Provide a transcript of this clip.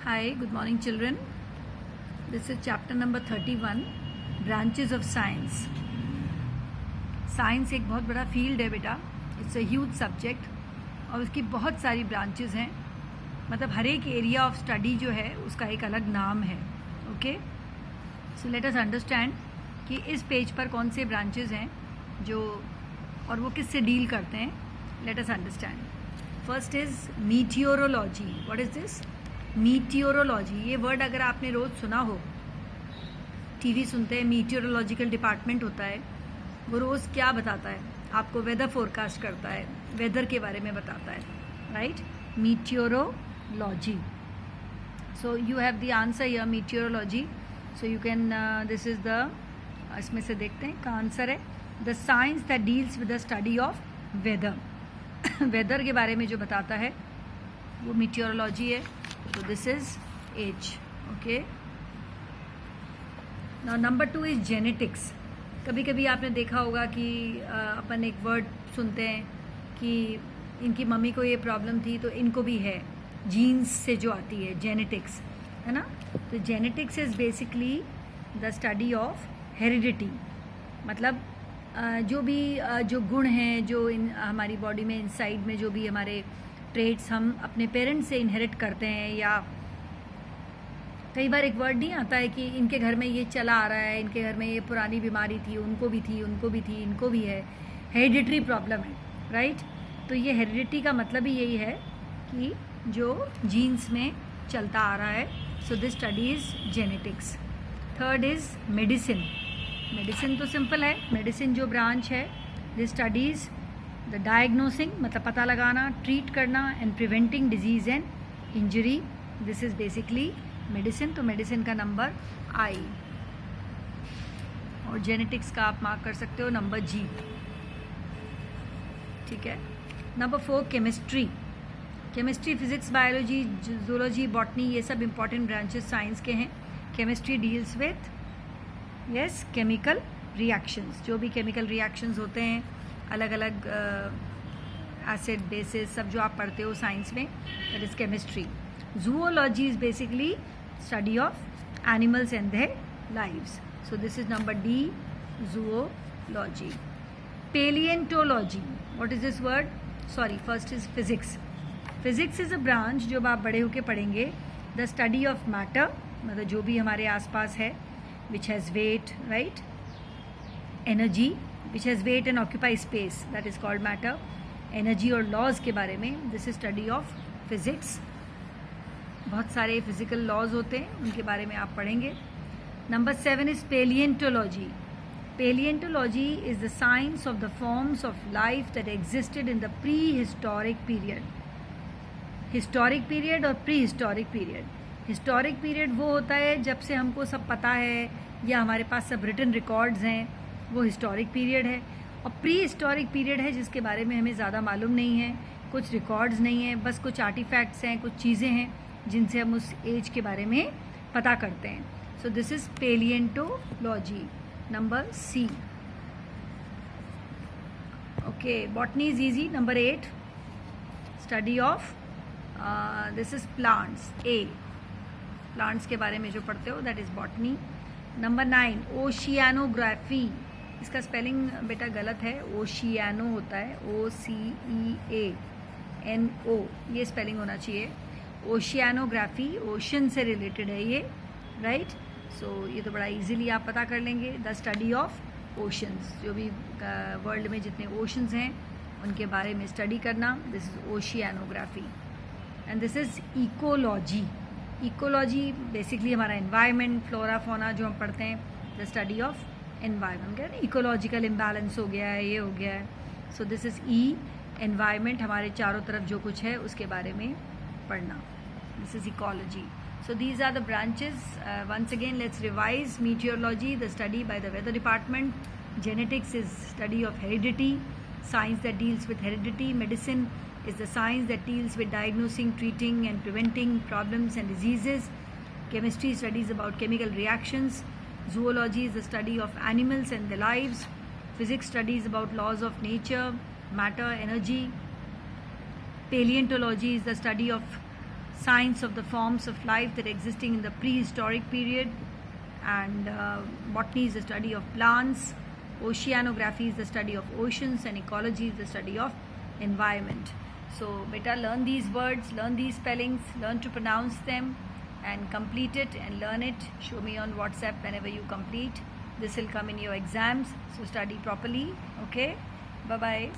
Hi, good morning children. This is chapter number 31, branches of science. Science एक बहुत बड़ा field है बेटा. इट्स अ ह्यूज सब्जेक्ट और उसकी बहुत सारी ब्रांचेस हैं. मतलब हर एक एरिया ऑफ स्टडी जो है उसका एक अलग नाम है. Okay, so let us understand कि इस पेज पर कौन से ब्रांचेस हैं जो और वो किससे डील करते हैं. Let us understand. First is meteorology. What is this? Meteorology. ये वर्ड अगर आपने रोज़ सुना हो, टीवी सुनते हैं, मीटियोरोलॉजिकल डिपार्टमेंट होता है, वो रोज़ क्या बताता है आपको? वेदर फोरकास्ट करता है, वेदर के बारे में बताता है, right? Meteorology. So you have the answer here, meteorology. So you can this is the, इसमें से देखते हैं का आंसर है the science that deals with the study of weather. Weather के बारे में जो बताता है वो मीटियोरोलॉजी है. So this is H. Okay. Now number 2 is genetics. कभी कभी आपने देखा होगा कि अपन एक वर्ड सुनते हैं कि इनकी मम्मी को ये प्रॉब्लम थी तो इनको भी है. जीन्स से जो आती है जेनेटिक्स, है ना? तो genetics is basically the study of heredity. मतलब जो भी जो गुण हैं जो हमारी बॉडी में इनसाइड में जो भी हमारे ट्रेड्स हम अपने पेरेंट्स से इनहेरिट करते हैं, या कई बार एक वर्ड नहीं आता है कि इनके घर में ये चला आ रहा है, इनके घर में ये पुरानी बीमारी थी, उनको भी थी, उनको भी थी, इनको भी है, हेरिडिटरी प्रॉब्लम है, राइट? तो ये हेरिडिटी का मतलब ही यही है कि जो जीन्स में चलता आ रहा है. So this study is genetics. Third is medicine. Medicine तो सिंपल है. मेडिसिन जो ब्रांच है, दिस स्टडीज़ द डायग्नोसिंग, मतलब पता लगाना, ट्रीट करना, and preventing disease and injury. This is basically medicine. तो मेडिसिन का नंबर I, और जेनेटिक्स का आप मार्क कर सकते हो नंबर G. ठीक है. Number 4 chemistry. Chemistry, physics, biology, zoology, botany, ये सब इंपॉर्टेंट ब्रांचेस साइंस के हैं. Chemistry deals with chemical reactions. जो भी केमिकल रिएक्शंस होते हैं, अलग अलग एसिड बेसिस सब जो आप पढ़ते हो साइंस में, that is chemistry. Zoology is basically study of animals and their lives. So this is number D, zoology. Paleontology. What is this word? Sorry, first is physics. Physics is a branch जो आप बड़े होके पढ़ेंगे. The study of matter, मतलब जो भी हमारे आसपास है, which has wait, right? Energy which has weight and occupy space, that is called matter. Energy और laws के बारे में, this is study of physics. बहुत सारे physical laws होते हैं, उनके बारे में आप पढ़ेंगे. Number 7 is paleontology. Paleontology is the science of the forms of life that existed in the prehistoric period. Historic period और prehistoric period. Historic period वो होता है जब से हमको सब पता है या हमारे पास सब written records हैं, वो हिस्टोरिक पीरियड है. और प्री हिस्टोरिक पीरियड है जिसके बारे में हमें ज़्यादा मालूम नहीं है, कुछ रिकॉर्ड्स नहीं हैं, बस कुछ आर्टिफैक्ट्स हैं, कुछ चीज़ें हैं जिनसे हम उस एज के बारे में पता करते हैं. So this is paleontology, number C. Okay, botany is easy. Number 8, study of this is plants. A, plants के बारे में जो पढ़ते हो, that is botany. Number 9, oceanography. इसका स्पेलिंग बेटा गलत है, ओशियानो होता है, OCEANO, ये स्पेलिंग होना चाहिए. ओशियानोग्राफी, ओशन से रिलेटेड है ये, राइट? सो ये तो बड़ा इजीली आप पता कर लेंगे. द स्टडी ऑफ ओशंस, जो भी वर्ल्ड में जितने ओशंस हैं उनके बारे में स्टडी करना, this is oceanography. And this is ecology. Ecology basically हमारा एनवायरनमेंट, फ्लोरा फौना जो हम पढ़ते हैं, द स्टडी ऑफ एनवायरनमेंट. क्या है, इकोलॉजिकल इम्बैलेंस हो गया है, ये हो गया है. सो दिस इज़ E, एनवायरनमेंट, हमारे चारों तरफ जो कुछ है उसके बारे में पढ़ना. This is ecology. So these are the branches. Once again let's revise. Meteorology, the study by the weather department. Genetics is study of heredity, science that deals with heredity. Medicine is the science that deals with diagnosing, treating and preventing problems and diseases. Chemistry studies about chemical reactions. Zoology is the study of animals and their lives. Physics studies about laws of nature, matter, energy. Paleontology is the study of science of the forms of life that are existing in the prehistoric period, and botany is the study of plants, oceanography is the study of oceans, and ecology is the study of environment. So beta, learn these words, learn these spellings, learn to pronounce them and complete it and learn it. Show me on WhatsApp whenever you complete. This will come in your exams, so study properly. Okay, bye bye.